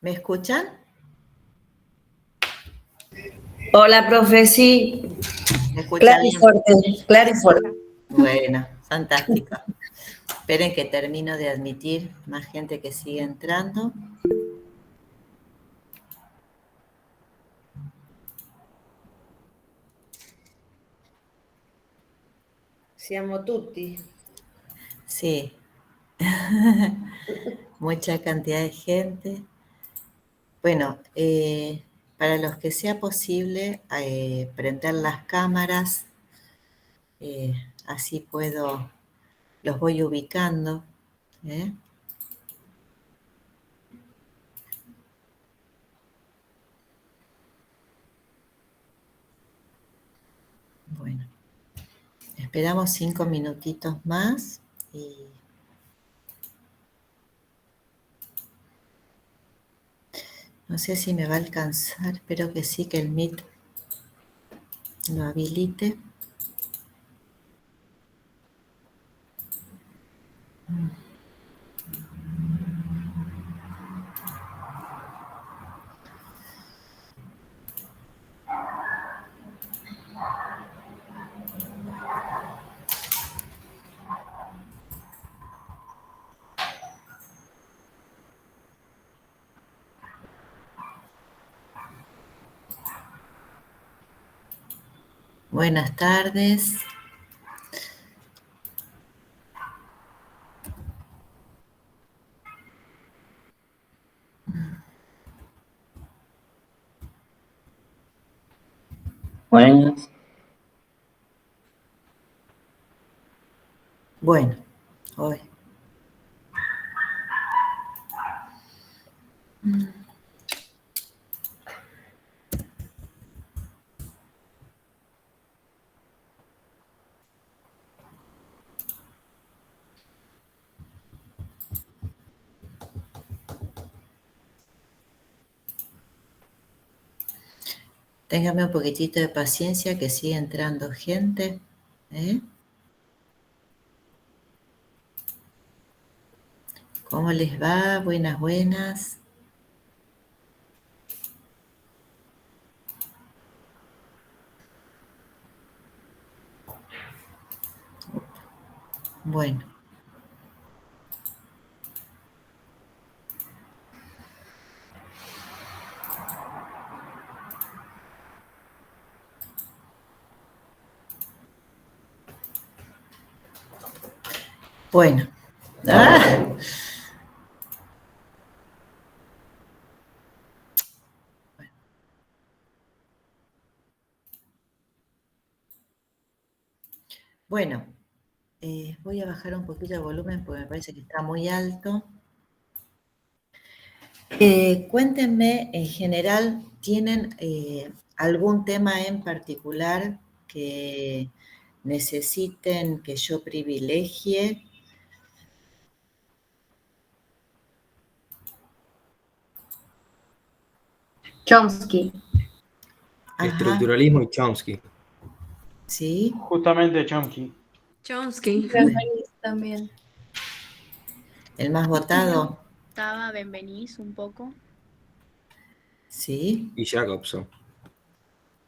¿Me escuchan? Hola, profe, sí. ¿Me escucha Claro y bien? fuerte, claro y fuerte. Bueno, fantástico. Esperen que termino de admitir más gente que sigue entrando. Siamo tutti. Sí. Mucha cantidad de gente. Bueno, para los que sea posible, prender las cámaras, así los voy ubicando. ¿eh? Bueno, esperamos 5 minutitos más y no sé si me va a alcanzar, espero que sí, que el Meet lo habilite. Buenas tardes. Buenas. Bueno, hoy. Téngame un poquitito de paciencia que sigue entrando gente. ¿eh? ¿Cómo les va? Buenas, buenas. Bueno. Bueno. ¡Ah! Bueno, voy a bajar un poquito el volumen porque me parece que está muy alto. Cuéntenme, en general, ¿tienen algún tema en particular que necesiten que yo privilegie? Chomsky. Ajá, Estructuralismo y Chomsky. sí. Justamente Chomsky. Chomsky. También. El más votado, Estaba Benvenís un poco. sí. Y Jacobson.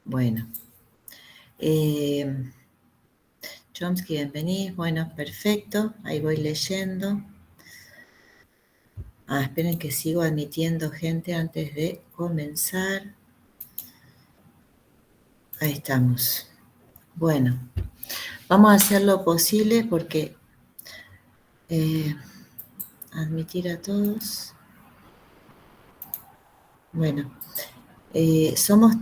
Bueno. Chomsky, bienvenido. Bueno, perfecto. Ahí voy leyendo. Esperen que sigo admitiendo gente antes de comenzar. Ahí estamos. Bueno, vamos a hacer lo posible porque admitir a todos. Bueno, somos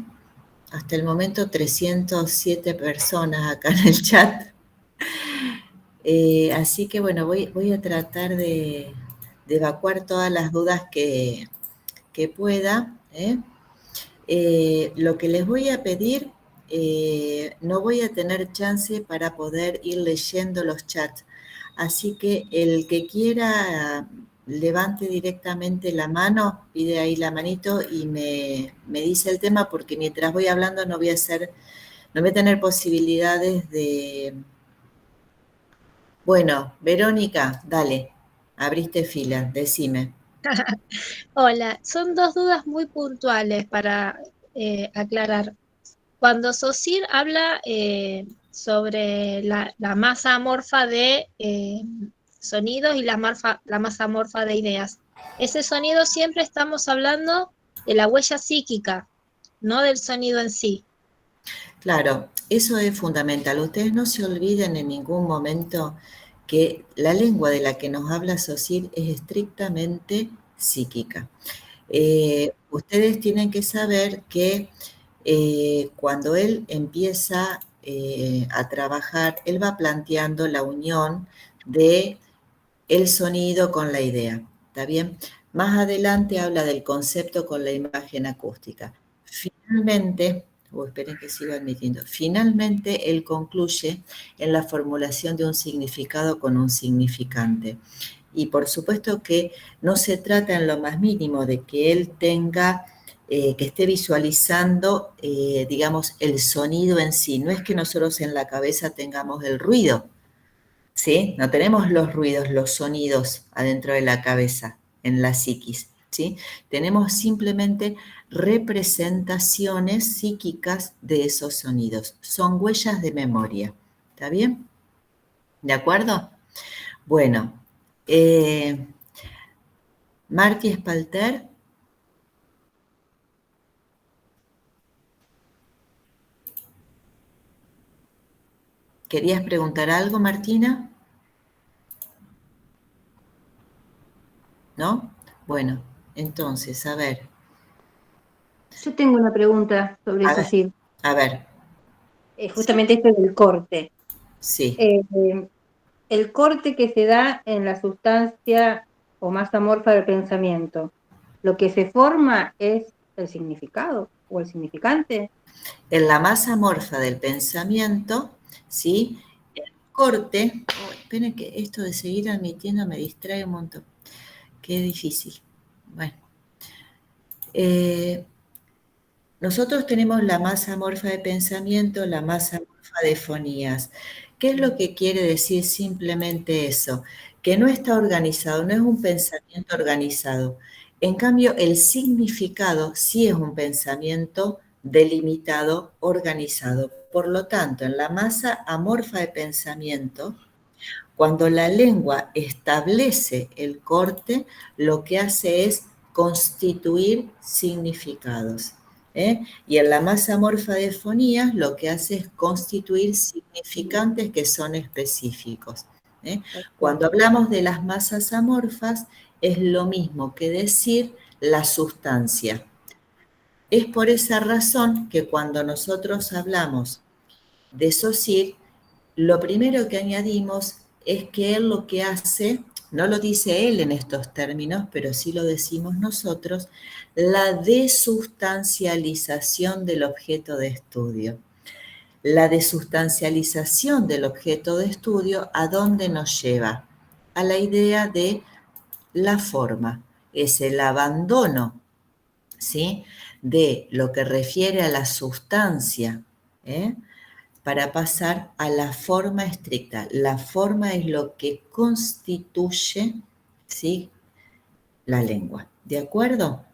hasta el momento 307 personas acá en el chat. Así que bueno, voy a tratar de evacuar todas las dudas que pueda. Lo que les voy a pedir, no voy a tener chance para poder ir leyendo los chats. Así que el que quiera, levante directamente la mano, pide ahí la manito y me dice el tema, porque mientras voy hablando no voy a tener posibilidades de... Bueno, Verónica, dale, abriste fila, decime. Hola, son dos dudas muy puntuales para aclarar. Cuando Saussure habla sobre la masa amorfa de sonidos y la masa amorfa de ideas, ese sonido siempre estamos hablando de la huella psíquica, no del sonido en sí. Claro, eso es fundamental. Ustedes no se olviden en ningún momento que la lengua de la que nos habla Saussure es estrictamente psíquica. Ustedes tienen que saber que cuando él empieza a trabajar, él va planteando la unión de el sonido con la idea, ¿está bien? Más adelante habla del concepto con la imagen acústica. Finalmente, esperen que siga admitiendo, finalmente él concluye en la formulación de un significado con un significante. Y por supuesto que no se trata en lo más mínimo de que él tenga, que esté visualizando, digamos, el sonido en sí. No es que nosotros en la cabeza tengamos el ruido, ¿sí? No tenemos los ruidos, los sonidos adentro de la cabeza, en la psiquis, ¿sí? Tenemos simplemente representaciones psíquicas de esos sonidos. Son huellas de memoria, ¿está bien? ¿De acuerdo? Bueno, Martí Espalter. ¿Querías preguntar algo, Martina? ¿No? Bueno, entonces, a ver. Yo tengo una pregunta sobre eso, sí. A ver. Justamente esto del corte. Sí. El corte que se da en la sustancia o masa amorfa del pensamiento, lo que se forma es el significado o el significante. En la masa amorfa del pensamiento, ¿sí? El corte, esperen que esto de seguir admitiendo me distrae un montón. Qué difícil. Bueno. Nosotros tenemos la masa amorfa de pensamiento, la masa amorfa de fonías. ¿Qué es lo que quiere decir simplemente eso? Que no está organizado, no es un pensamiento organizado. En cambio, el significado sí es un pensamiento delimitado, organizado. Por lo tanto, en la masa amorfa de pensamiento, cuando la lengua establece el corte, lo que hace es constituir significados. Y en la masa amorfa de fonías lo que hace es constituir significantes que son específicos. Cuando hablamos de las masas amorfas, es lo mismo que decir la sustancia. Es por esa razón que cuando nosotros hablamos de Saussure, lo primero que añadimos es que él lo que hace, no lo dice él en estos términos, pero sí lo decimos nosotros, la desustancialización del objeto de estudio. La desustancialización del objeto de estudio, ¿a dónde nos lleva? A la idea de la forma, es el abandono, ¿sí?, de lo que refiere a la sustancia, para pasar a la forma estricta. La forma es lo que constituye, ¿sí?, la lengua. ¿De acuerdo?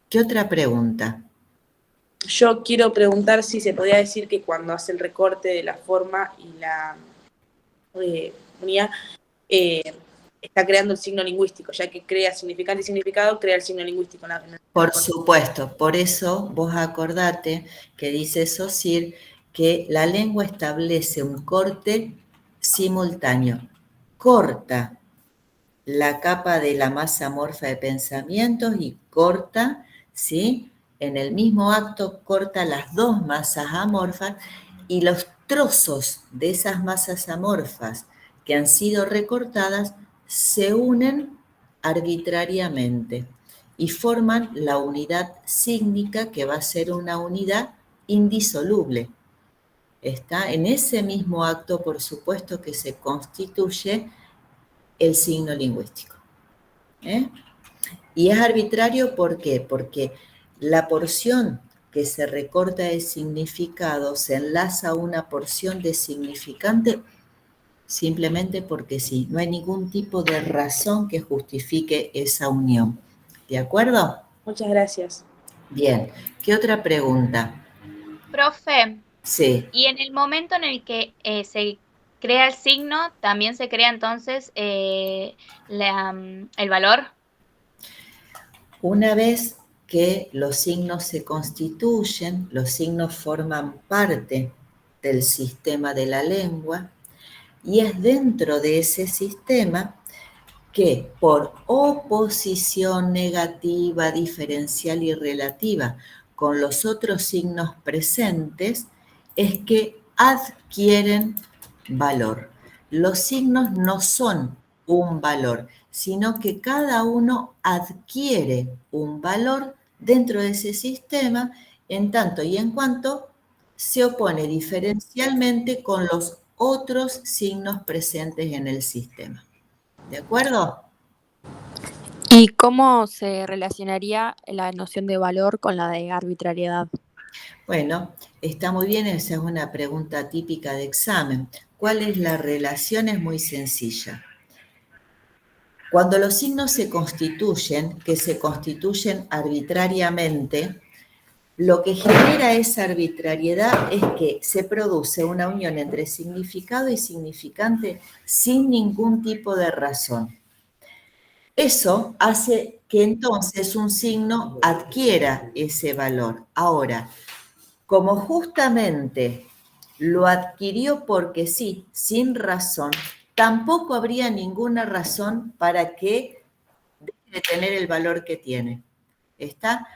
¿Qué otra pregunta? Yo quiero preguntar si se podría decir que cuando hace el recorte de la forma y la unidad, está creando el signo lingüístico, ya que crea significante y significado, crea el signo lingüístico. Por supuesto, por eso vos acordate que dice Saussure que la lengua establece un corte simultáneo. Corta la capa de la masa amorfa de pensamientos y corta, ¿sí?, en el mismo acto corta las dos masas amorfas y los trozos de esas masas amorfas que han sido recortadas se unen arbitrariamente y forman la unidad sígnica que va a ser una unidad indisoluble. Está en ese mismo acto, por supuesto, que se constituye el signo lingüístico. Y es arbitrario, ¿por qué? Porque la porción que se recorta de significado se enlaza a una porción de significante simplemente porque sí. No hay ningún tipo de razón que justifique esa unión. ¿De acuerdo? Muchas gracias. Bien. ¿Qué otra pregunta? Profe, Sí. y en el momento en el que se crea el signo, también se crea entonces el valor. Una vez que los signos se constituyen, los signos forman parte del sistema de la lengua y es dentro de ese sistema que por oposición negativa, diferencial y relativa con los otros signos presentes es que adquieren valor. Los signos no son un valor, sino que cada uno adquiere un valor dentro de ese sistema en tanto y en cuanto se opone diferencialmente con los otros signos presentes en el sistema. ¿De acuerdo? ¿Y cómo se relacionaría la noción de valor con la de arbitrariedad? Bueno, está muy bien, esa es una pregunta típica de examen. ¿Cuál es la relación? Es muy sencilla. Cuando los signos se constituyen, que se constituyen arbitrariamente, lo que genera esa arbitrariedad es que se produce una unión entre significado y significante sin ningún tipo de razón. Eso hace que entonces un signo adquiera ese valor. Ahora, como justamente lo adquirió porque sí, sin razón, tampoco habría ninguna razón para que deje de tener el valor que tiene. ¿Está?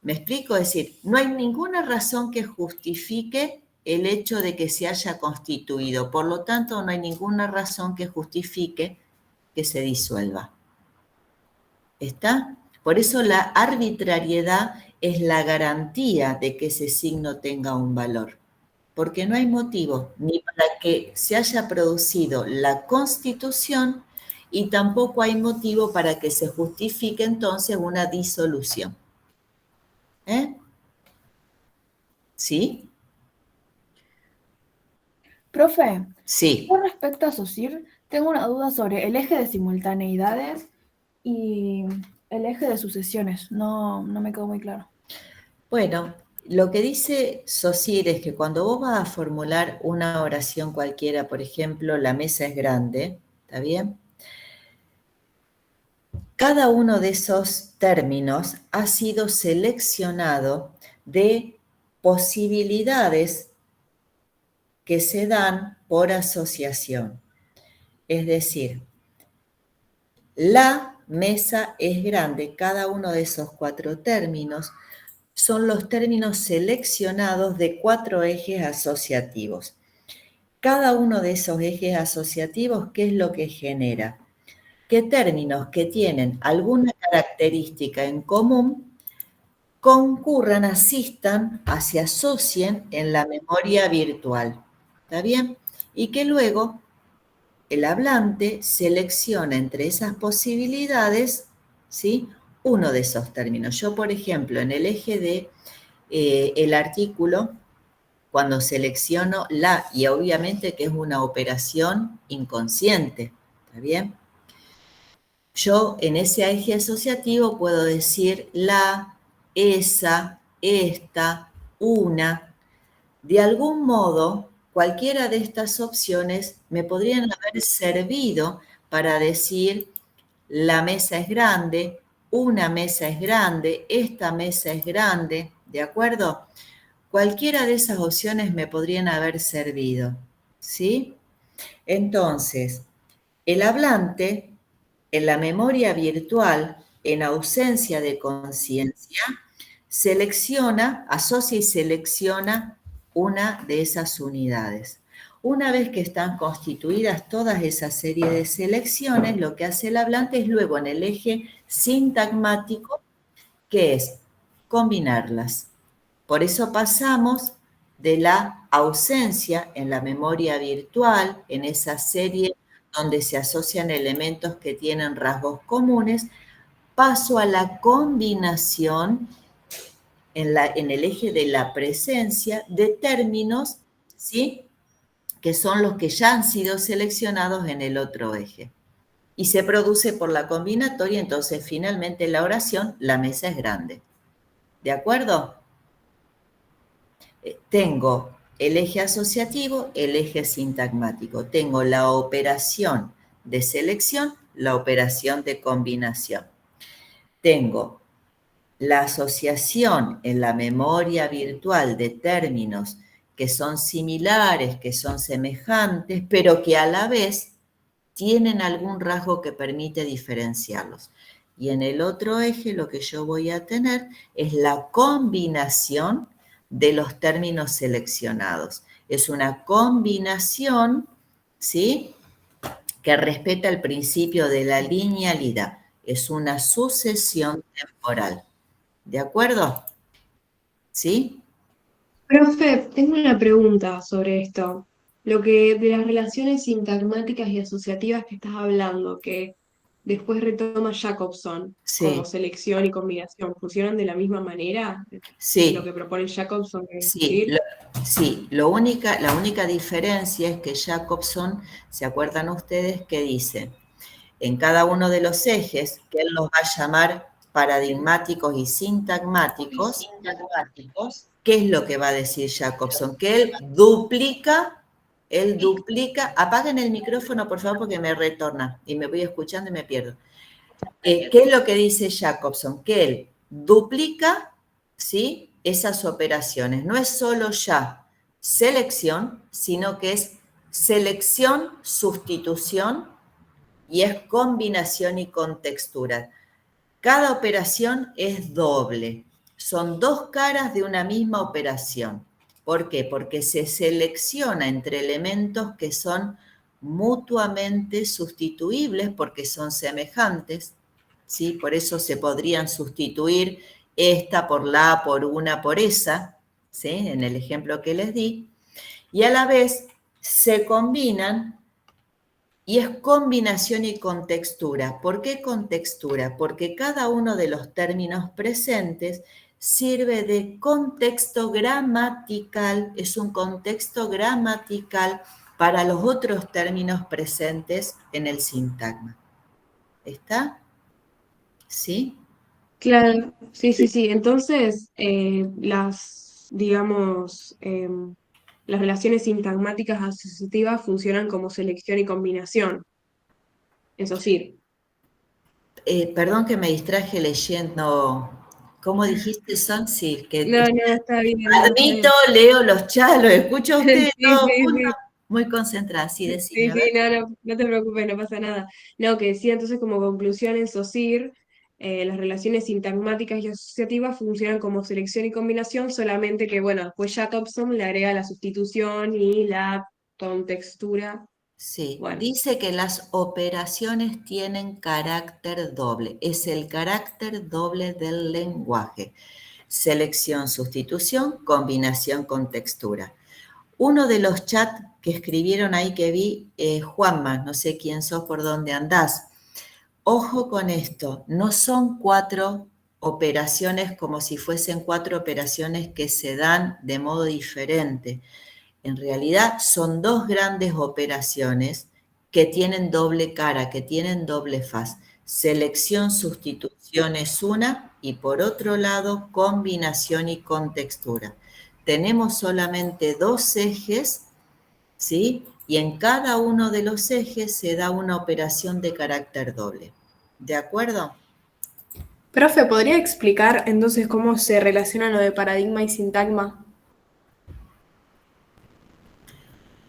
¿Me explico? Es decir, no hay ninguna razón que justifique el hecho de que se haya constituido. Por lo tanto, no hay ninguna razón que justifique que se disuelva. ¿Está? Por eso la arbitrariedad es la garantía de que ese signo tenga un valor, porque no hay motivo ni para que se haya producido la constitución y tampoco hay motivo para que se justifique entonces una disolución. ¿Sí? Profe, Sí. con respecto a SOSIR, tengo una duda sobre el eje de simultaneidades y el eje de sucesiones. No me quedó muy claro. Bueno, lo que dice SOSIR es que cuando vos vas a formular una oración cualquiera, por ejemplo, la mesa es grande, ¿está bien? Cada uno de esos términos ha sido seleccionado de posibilidades que se dan por asociación. Es decir, la mesa es grande, cada uno de esos 4 términos son los términos seleccionados de 4 ejes asociativos. Cada uno de esos ejes asociativos, ¿qué es lo que genera? Que términos que tienen alguna característica en común concurran, asistan, se asocien en la memoria virtual. ¿Está bien? Y que luego el hablante selecciona entre esas posibilidades, ¿sí?, uno de esos términos. Yo, por ejemplo, en el eje de el artículo, cuando selecciono la, y obviamente que es una operación inconsciente, ¿está bien? Yo en ese eje asociativo puedo decir la, esa, esta, una. De algún modo, cualquiera de estas opciones me podrían haber servido para decir la mesa es grande, una mesa es grande, esta mesa es grande, ¿de acuerdo? Cualquiera de esas opciones me podrían haber servido, ¿sí? Entonces, el hablante, en la memoria virtual, en ausencia de conciencia, selecciona, asocia y selecciona una de esas unidades. Una vez que están constituidas todas esa serie de selecciones, lo que hace el hablante es luego en el eje sintagmático, que es combinarlas. Por eso pasamos de la ausencia en la memoria virtual, en esa serie donde se asocian elementos que tienen rasgos comunes, paso a la combinación en el eje de la presencia de términos, ¿sí?, que son los que ya han sido seleccionados en el otro eje. Y se produce por la combinatoria, entonces finalmente la oración, la mesa es grande. ¿De acuerdo? Tengo el eje asociativo, el eje sintagmático. Tengo la operación de selección, la operación de combinación. Tengo la asociación en la memoria virtual de términos que son similares, que son semejantes, pero que a la vez tienen algún rasgo que permite diferenciarlos. Y en el otro eje lo que yo voy a tener es la combinación de los términos seleccionados. Es una combinación, ¿sí?, que respeta el principio de la linealidad. Es una sucesión temporal. ¿De acuerdo? ¿Sí? Profe, tengo una pregunta sobre esto. Lo que de las relaciones sintagmáticas y asociativas que estás hablando, que después retoma Jacobson como Sí, selección y combinación, ¿funcionan de la misma manera? Lo sí, que propone Jacobson, es sí. decir. Sí, la única diferencia es que Jacobson, ¿se acuerdan ustedes que dice? En cada uno de los ejes, que él los va a llamar paradigmáticos y sintagmáticos, ¿qué es lo que va a decir Jacobson? Que él duplica, apaguen el micrófono por favor porque me retorna y me voy escuchando y me pierdo. ¿Qué es lo que dice Jacobson? Que él duplica, ¿sí?, esas operaciones. No es solo ya selección, sino que es selección, sustitución y es combinación y contextura. Cada operación es doble. Son dos caras de una misma operación. ¿Por qué? Porque se selecciona entre elementos que son mutuamente sustituibles porque son semejantes, ¿sí? Por eso se podrían sustituir esta por la, por una, por esa, ¿sí?, en el ejemplo que les di. Y a la vez se combinan y es combinación y contextura. ¿Por qué contextura? Porque cada uno de los términos presentes sirve de contexto gramatical, es un contexto gramatical para los otros términos presentes en el sintagma. ¿Está? ¿Sí? Claro, sí, sí, sí. Entonces, digamos, las relaciones sintagmáticas asociativas funcionan como selección y combinación. Eso sí. Perdón que me distraje leyendo. ¿Cómo dijiste, Son? Sí, que No, no, está bien, está admito, bien. leo los chats, lo escucho a usted, Sí, todo sí, junto, sí. muy concentrada. Sí, decime, Sí, a sí, ver. no, no, no te preocupes, no pasa nada. No, que decía entonces como conclusión en SOSIR, las relaciones sintagmáticas y asociativas funcionan como selección y combinación, solamente que, bueno, después Jacobson le agrega la sustitución y la contextura. Sí, Bueno, dice que las operaciones tienen carácter doble. Es el carácter doble del lenguaje. Selección, sustitución, combinación, contextura. Uno de los chats que escribieron ahí que vi, Juanma, no sé quién sos, por dónde andás. Ojo con esto, no son 4 operaciones como si fuesen 4 operaciones que se dan de modo diferente. En realidad son 2 grandes operaciones que tienen doble cara, que tienen doble faz. Selección, sustitución es una y por otro lado combinación y contextura. Tenemos solamente 2 ejes, ¿sí? Y en cada uno de los ejes se da una operación de carácter doble. ¿De acuerdo? Profe, ¿podría explicar entonces cómo se relaciona lo de paradigma y sintagma?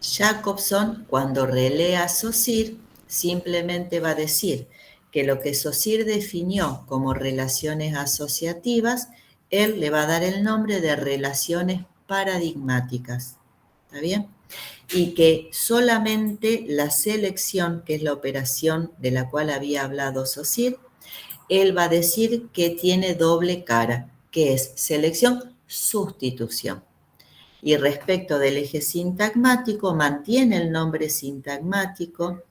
Jacobson, cuando relea Saussure, simplemente va a decir que lo que Saussure definió como relaciones asociativas, él le va a dar el nombre de relaciones paradigmáticas. ¿Está bien? Y que solamente la selección, que es la operación de la cual había hablado Saussure, él va a decir que tiene doble cara, que es selección-sustitución. Y respecto del eje sintagmático, mantiene el nombre sintagmático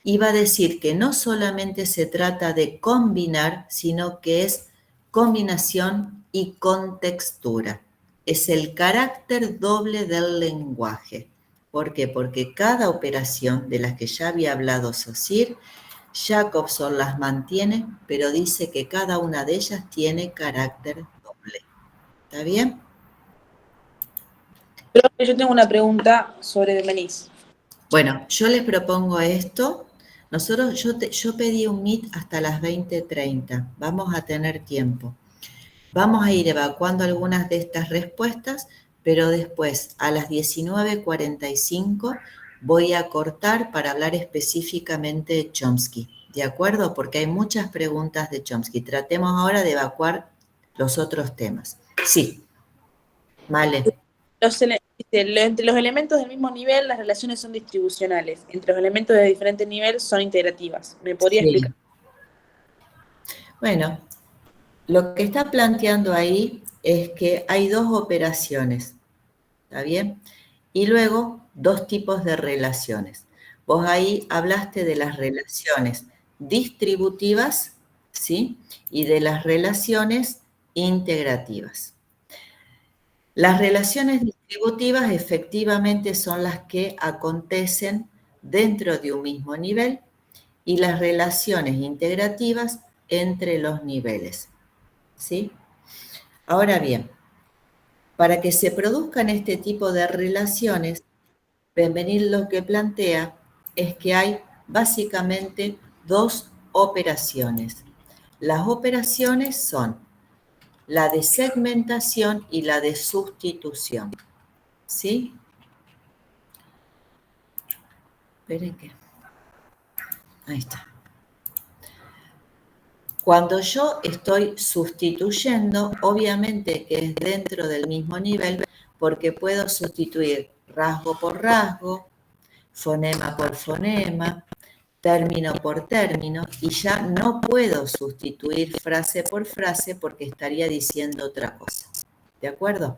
y va a decir que no solamente se trata de combinar, sino que es combinación y contextura. Es el carácter doble del lenguaje. ¿Por qué? Porque cada operación de las que ya había hablado Saussure, Jacobson las mantiene, pero dice que cada una de ellas tiene carácter doble. ¿Está bien? Pero yo tengo una pregunta sobre Benveniste. Bueno, yo les propongo esto. Yo pedí un meet hasta las 20:30. Vamos a tener tiempo. Vamos a ir evacuando algunas de estas respuestas, pero después a las 19:45 voy a cortar para hablar específicamente de Chomsky. ¿De acuerdo? Porque hay muchas preguntas de Chomsky. Tratemos ahora de evacuar los otros temas. Sí. Vale. Entre los elementos del mismo nivel, las relaciones son distribucionales. Entre los elementos de diferente nivel son integrativas. ¿Me podría explicar? Bueno, lo que está planteando ahí es que hay dos operaciones, ¿está bien? Y luego dos tipos de relaciones. Vos ahí hablaste de las relaciones distributivas, ¿sí? Y de las relaciones integrativas. Las relaciones distributivas efectivamente son las que acontecen dentro de un mismo nivel y las relaciones integrativas entre los niveles, ¿sí? Ahora bien, para que se produzcan este tipo de relaciones, Benveniste lo que plantea es que hay básicamente dos operaciones. Las operaciones son la de segmentación y la de sustitución, ¿sí? Esperen que... Ahí está. Cuando yo estoy sustituyendo, obviamente que es dentro del mismo nivel, porque puedo sustituir rasgo por rasgo, fonema por fonema, término por término, y ya no puedo sustituir frase por frase porque estaría diciendo otra cosa. ¿De acuerdo?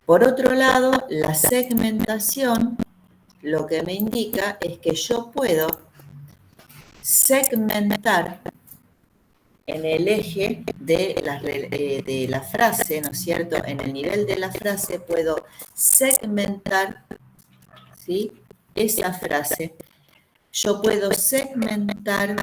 Por otro lado, la segmentación lo que me indica es que yo puedo segmentar en el eje de la frase, ¿no es cierto? En el nivel de la frase puedo segmentar, ¿sí? Esa frase. Yo puedo segmentar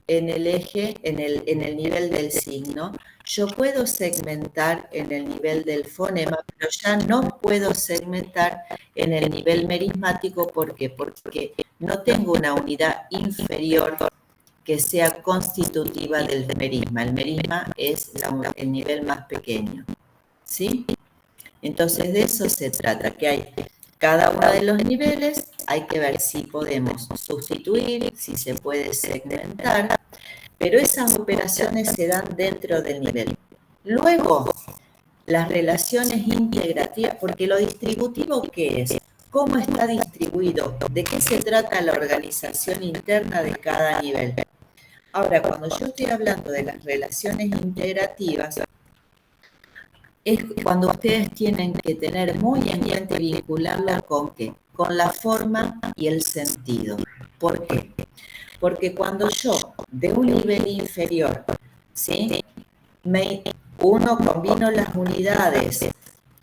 en el eje, en el nivel del signo. Yo puedo segmentar en el nivel del fonema, pero ya no puedo segmentar en el nivel merismático. ¿Por qué? Porque no tengo una unidad inferior que sea constitutiva del merisma. El merisma es el nivel más pequeño, ¿sí? Entonces de eso se trata, que hay cada uno de los niveles, hay que ver si podemos sustituir, si se puede segmentar, pero esas operaciones se dan dentro del nivel. Luego, las relaciones integrativas, porque lo distributivo, ¿qué es? ¿Cómo está distribuido? ¿De qué se trata la organización interna de cada nivel? Ahora, cuando yo estoy hablando de las relaciones integrativas, es cuando ustedes tienen que tener muy en cuenta y vincularla con ¿qué? Con la forma y el sentido. ¿Por qué? Porque cuando yo, de un nivel inferior, ¿sí? Combino las unidades,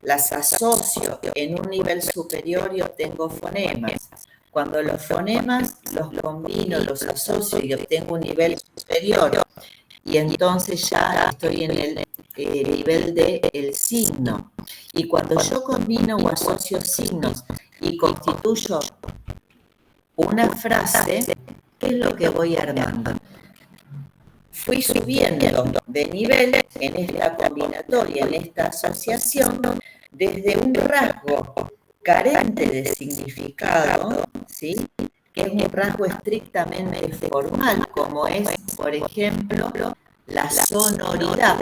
las asocio en un nivel superior y obtengo fonemas. Cuando los fonemas los combino, los asocio y obtengo un nivel superior, y entonces ya estoy en el nivel del signo. Y cuando yo combino o asocio signos y constituyo una frase, ¿qué es lo que voy armando? Fui subiendo de nivel en esta combinatoria, en esta asociación, desde un rasgo carente de significado, ¿sí? Que es un rasgo estrictamente formal, como es, por ejemplo, la sonoridad.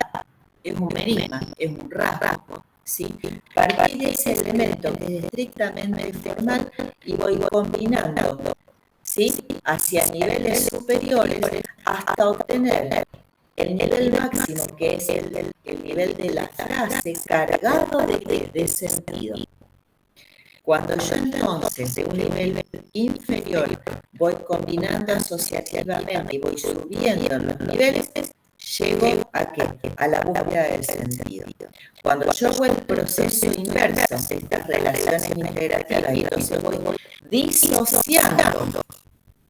Es un merisma, es un rasgo, ¿sí? Partí de ese elemento que es estrictamente formal y voy combinando, ¿sí? Hacia niveles superiores hasta obtener el nivel máximo, que es el nivel de la frase cargado de sentido. Cuando yo entonces de un nivel inferior voy combinando asociativamente y voy subiendo los niveles, llego a qué? A la búsqueda del sentido. Cuando yo hago el proceso inverso de estas relaciones integrativas, y entonces voy disociando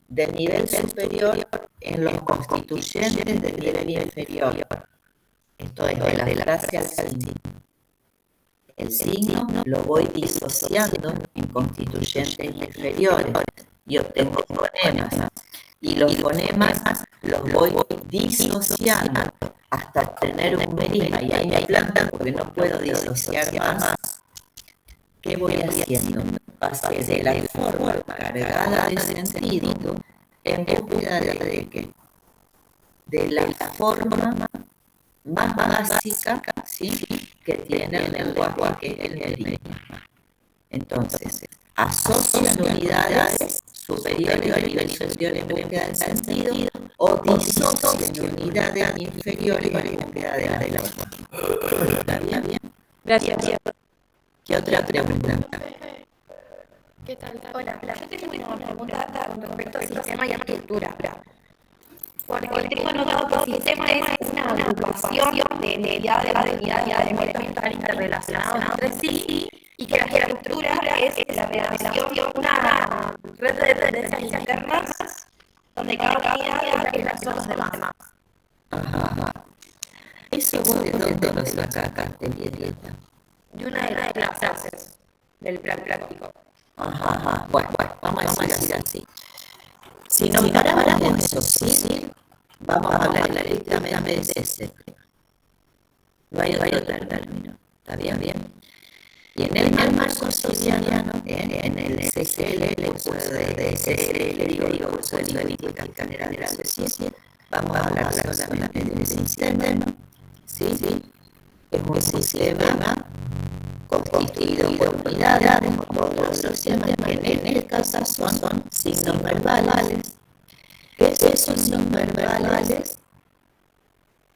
del nivel superior en los constituyentes del nivel inferior. Esto es de la frase al signo. El signo lo voy disociando en constituyentes inferiores y obtengo fonemas. Y los fonemas los voy disociando hasta obtener un merisma. Y ahí me plantan porque no puedo disociar más. ¿Qué voy haciendo? Pasé de la forma cargada de sentido en búsqueda de qué? De la forma más básica, ¿sí?, que tiene el lenguaje, que es el merisma. Entonces, asocian unidades superiores a nivel superior en búsqueda del sentido o disocian unidades inferiores en búsqueda de la forma. ¿Está bien? Gracias. ¿Qué otra pregunta? ¿Qué tal? Hola, yo tengo una pregunta con respecto al sistema y estructura. Porque tengo notado que el sistema es una agrupación de unidades muy interrelacionadas entre sí, y que la estructura es la relación, una red de dependencias internas donde cada unidad es la que relaciona a los demás. Ajá. Eso vos de dónde lo sacaste, Violeta. De una de las clases del plan práctico. Ajá. Bueno, vamos a decir así. Si nos paramos en eso, sí, vamos a hablar directamente de ese. No hay otro término. ¿Está bien? Y en el marco socialiano, en el SSL, el curso de SSL, digo, curso de lingüística general de la sociedad, vamos a hablar solamente de ese sistema, ¿sí? Es un sistema constituido por unidades, como todos los sistemas, que en este caso son signos verbales. Esos signos verbales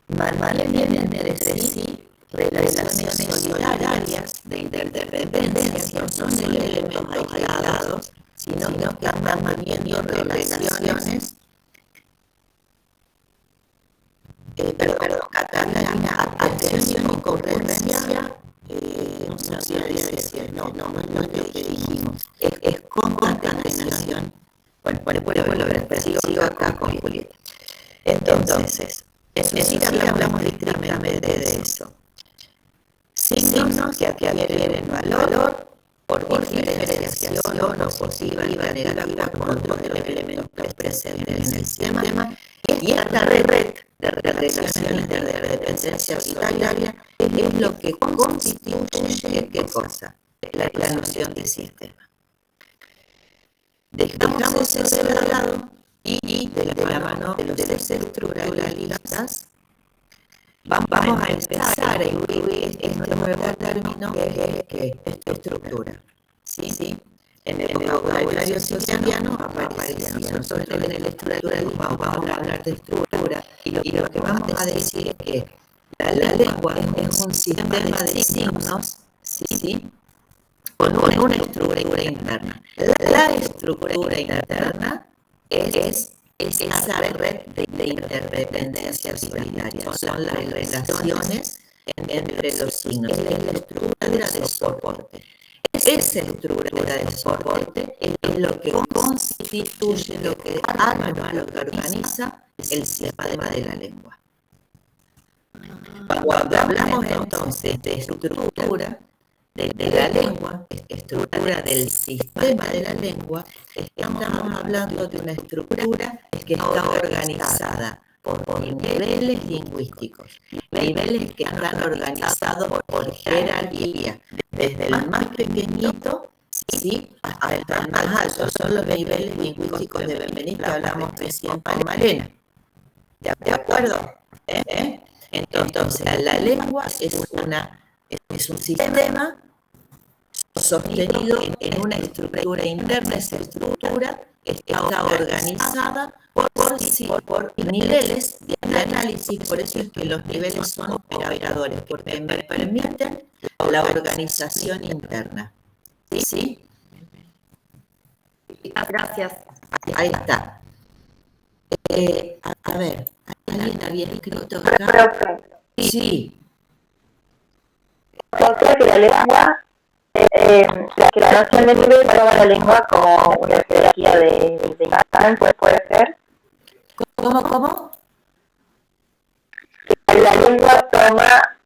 mantienen entre sí relaciones solidarias de interdependencia, no son elementos aislados, sino que están manteniendo relaciones, Catalina, atención y concurrencia, no sabría decir, no es lo que dijimos, es concatenación. Bueno, lo sigo acá con Julieta. Entonces, es decir, hablamos estrictamente de eso. Signos que adquieren valor por diferenciación o positiva negativa con otros elementos presentes en el sistema, y esta red de relación interdependencia solidaria es lo que constituye ¿qué cosa? La noción de sistema. Dejamos eso de lado y de la mano de los estructuralistas vamos a empezar a incluir este nuevo término que es estructura. ¿Sí? En el vocabulario socialiano aparece. Nosotros en el estructuralismo vamos a hablar de estructura y lo que vamos a decir es que la lengua es un sistema de signos, ¿sí?, con una estructura interna. La estructura interna es esa red de interdependencia solidaria. Son las relaciones entre los signos. Es la estructura de soporte. Esa estructura de soporte es lo que constituye, lo que arma, lo que organiza el sistema de la lengua. Cuando hablamos entonces de estructura de la lengua, estructura del sistema de la lengua, estamos hablando de una estructura que está organizada por niveles lingüísticos, niveles que están organizados por jerarquía, desde el más pequeñito, ¿sí?, hasta el más alto. Son los niveles lingüísticos de Benveniste que hablamos recién con Malena. ¿De acuerdo? Entonces, la lengua es un sistema sostenido en una estructura interna. Esa estructura está organizada por niveles de análisis. Por eso es que los niveles son operadores, porque me permiten la organización interna. ¿Sí? Gracias. Ahí está. A ver, hay alguien había escrito acá. Sí. Entonces, que la lengua, que la noción de nivel toma la lengua como una jerarquía de instancia, puede ser. ¿Cómo? La lengua toma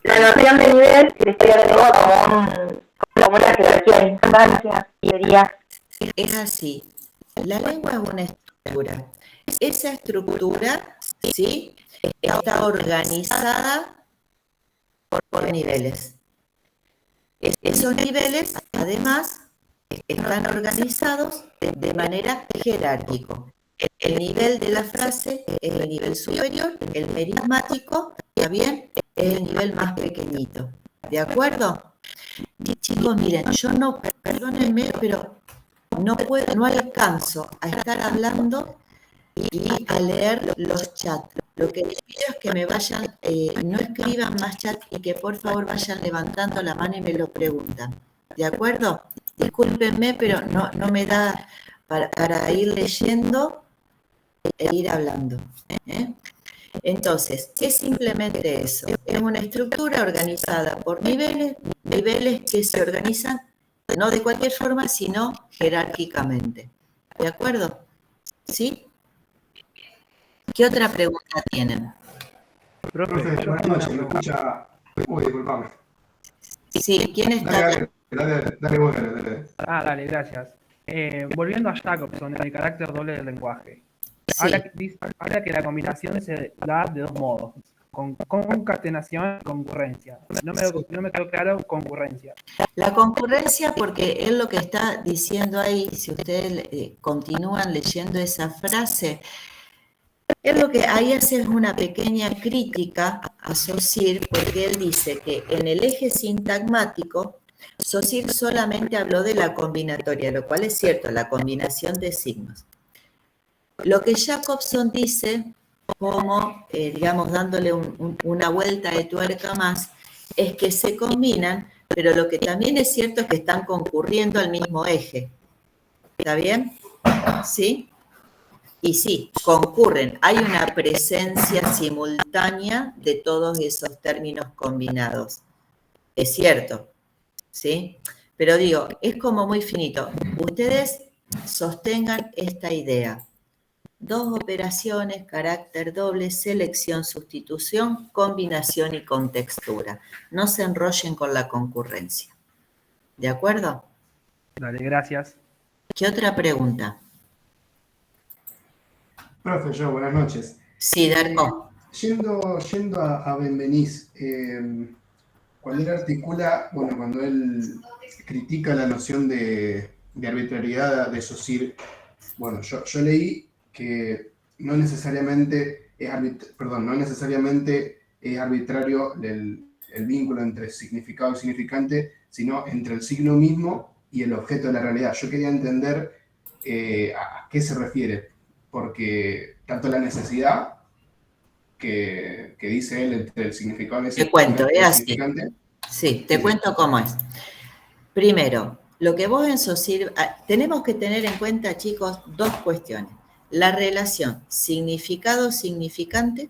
la noción de nivel se estudia la lengua como una jerarquía de instancia, sería. Es así. La lengua es una estructura. Esa estructura, ¿sí?, está organizada por niveles. Esos niveles, además, están organizados de manera jerárquica. El nivel de la frase es el nivel superior, el merismático, ¿está bien?, es el nivel más pequeñito. ¿De acuerdo? Y chicos, miren, yo no, perdónenme, pero no alcanzo a estar hablando y a leer los chats. Lo que les pido es que me vayan, no escriban más chat y que por favor vayan levantando la mano y me lo preguntan. ¿De acuerdo? Discúlpenme, pero no me da para ir leyendo e ir hablando. Entonces, es simplemente eso. Es una estructura organizada por niveles que se organizan no de cualquier forma, sino jerárquicamente. ¿De acuerdo? ¿Sí? ¿Qué otra pregunta tienen? Profe, buenas noches, ¿me escucha? Uy, disculpame. Sí, ¿quién está? Dale vos, dale. Dale, gracias. Volviendo a Jacobson, el carácter doble del lenguaje. Sí. Habla que la combinación se da de dos modos, con concatenación y concurrencia. No me quedó claro concurrencia. La concurrencia, porque él lo que está diciendo ahí, si ustedes continúan leyendo esa frase, es lo que ahí hace es una pequeña crítica a Saussure, porque él dice que en el eje sintagmático, Saussure solamente habló de la combinatoria, lo cual es cierto, la combinación de signos. Lo que Jacobson dice, como, digamos, dándole una vuelta de tuerca más, es que se combinan, pero lo que también es cierto es que están concurriendo al mismo eje. ¿Está bien? ¿Sí? Y sí, concurren. Hay una presencia simultánea de todos esos términos combinados. Es cierto, ¿sí? Pero digo, es como muy finito. Ustedes sostengan esta idea. Dos operaciones, carácter doble, selección, sustitución, combinación y contextura. No se enrollen con la concurrencia. ¿De acuerdo? Dale, gracias. ¿Qué otra pregunta? Profe, buenas noches. Sí, Darko. Yendo a Benveniste, cuando él articula, bueno, cuando él critica la noción de arbitrariedad de Saussure, bueno, yo leí que no necesariamente es arbitrario el vínculo entre significado y significante, sino entre el signo mismo y el objeto de la realidad. Yo quería entender a qué se refiere, porque tanto la necesidad que dice él entre el significado y el significante. Te cuento, es así. Sí, te cuento cómo es. Primero, lo que vos en Saussure, tenemos que tener en cuenta, chicos, dos cuestiones. La relación significado-significante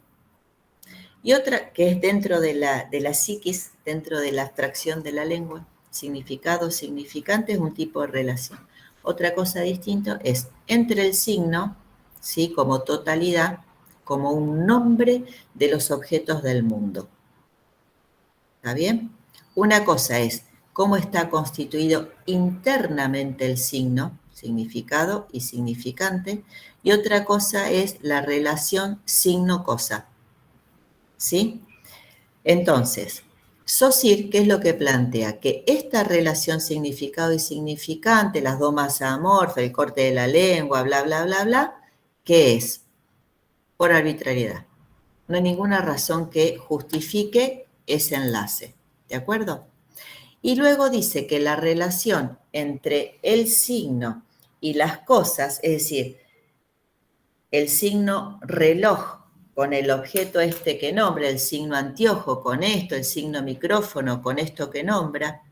y otra que es dentro de la psiquis, dentro de la abstracción de la lengua. Significado-significante es un tipo de relación. Otra cosa distinta es entre el signo, ¿sí?, como totalidad, como un nombre de los objetos del mundo. ¿Está bien? Una cosa es cómo está constituido internamente el signo, significado y significante, y otra cosa es la relación signo-cosa. ¿Sí? Entonces, Saussure, ¿qué es lo que plantea? Que esta relación significado y significante, las dos masas amorfas, el corte de la lengua, bla, bla, bla, bla, ¿qué es? Por arbitrariedad. No hay ninguna razón que justifique ese enlace. ¿De acuerdo? Y luego dice que la relación entre el signo y las cosas, es decir, el signo reloj con el objeto este que nombra, el signo anteojo con esto, el signo micrófono con esto que nombra,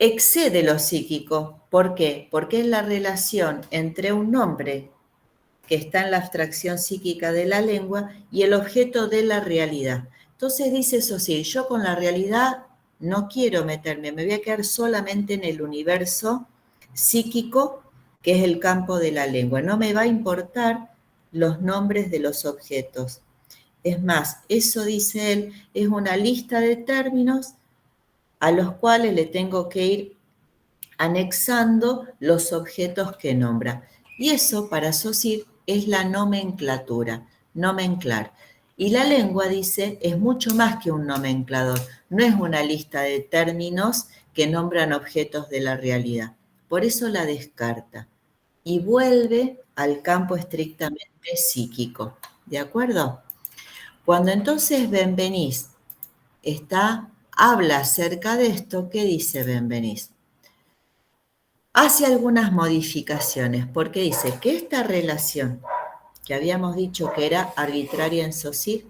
excede lo psíquico. ¿Por qué? Porque es la relación entre un nombre que está en la abstracción psíquica de la lengua y el objeto de la realidad. Entonces dice Saussure, yo con la realidad no quiero meterme, me voy a quedar solamente en el universo psíquico, que es el campo de la lengua. No me va a importar los nombres de los objetos. Es más, eso, dice él, es una lista de términos a los cuales le tengo que ir anexando los objetos que nombra. Y eso, para Saussure, es la nomenclatura, nomenclar. Y la lengua, dice, es mucho más que un nomenclador, no es una lista de términos que nombran objetos de la realidad. Por eso la descarta y vuelve al campo estrictamente psíquico. ¿De acuerdo? Cuando entonces Benveniste habla acerca de esto, ¿qué dice Benveniste? Hace algunas modificaciones, porque dice que esta relación, que habíamos dicho que era arbitraria en Saussure,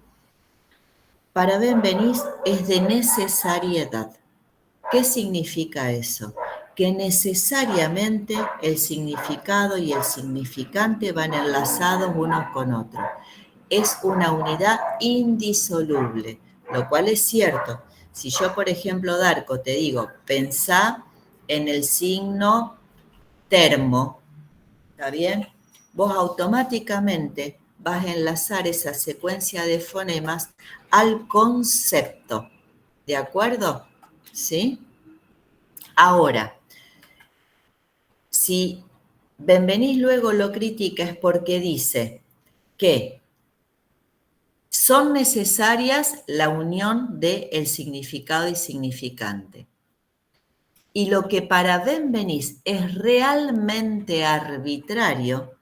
para Benveniste es de necesariedad. ¿Qué significa eso? Que necesariamente el significado y el significante van enlazados unos con otros. Es una unidad indisoluble, lo cual es cierto. Si yo, por ejemplo, Darko, te digo, pensá en el signo termo, ¿está bien? Vos automáticamente vas a enlazar esa secuencia de fonemas al concepto, ¿de acuerdo? ¿Sí? Ahora, si Benveniste luego lo critica es porque dice que son necesarias la unión del significado y significante. Y lo que para Benveniste es realmente arbitrario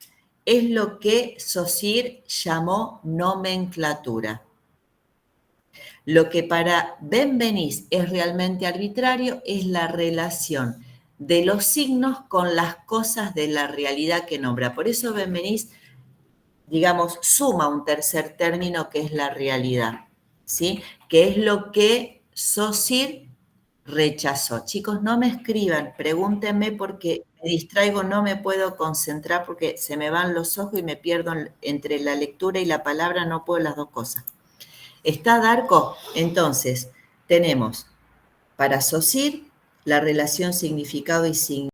es lo que Saussure llamó nomenclatura. Lo que para Benveniste es realmente arbitrario es la relación de los signos con las cosas de la realidad que nombra. Por eso Benveniste, digamos, suma un tercer término que es la realidad, ¿sí? Que es lo que Saussure rechazó. Chicos, no me escriban, pregúntenme porque me distraigo, no me puedo concentrar porque se me van los ojos y me pierdo entre la lectura y la palabra, no puedo las dos cosas. ¿Está, Darko? Entonces, tenemos para Saussure la relación significado y significado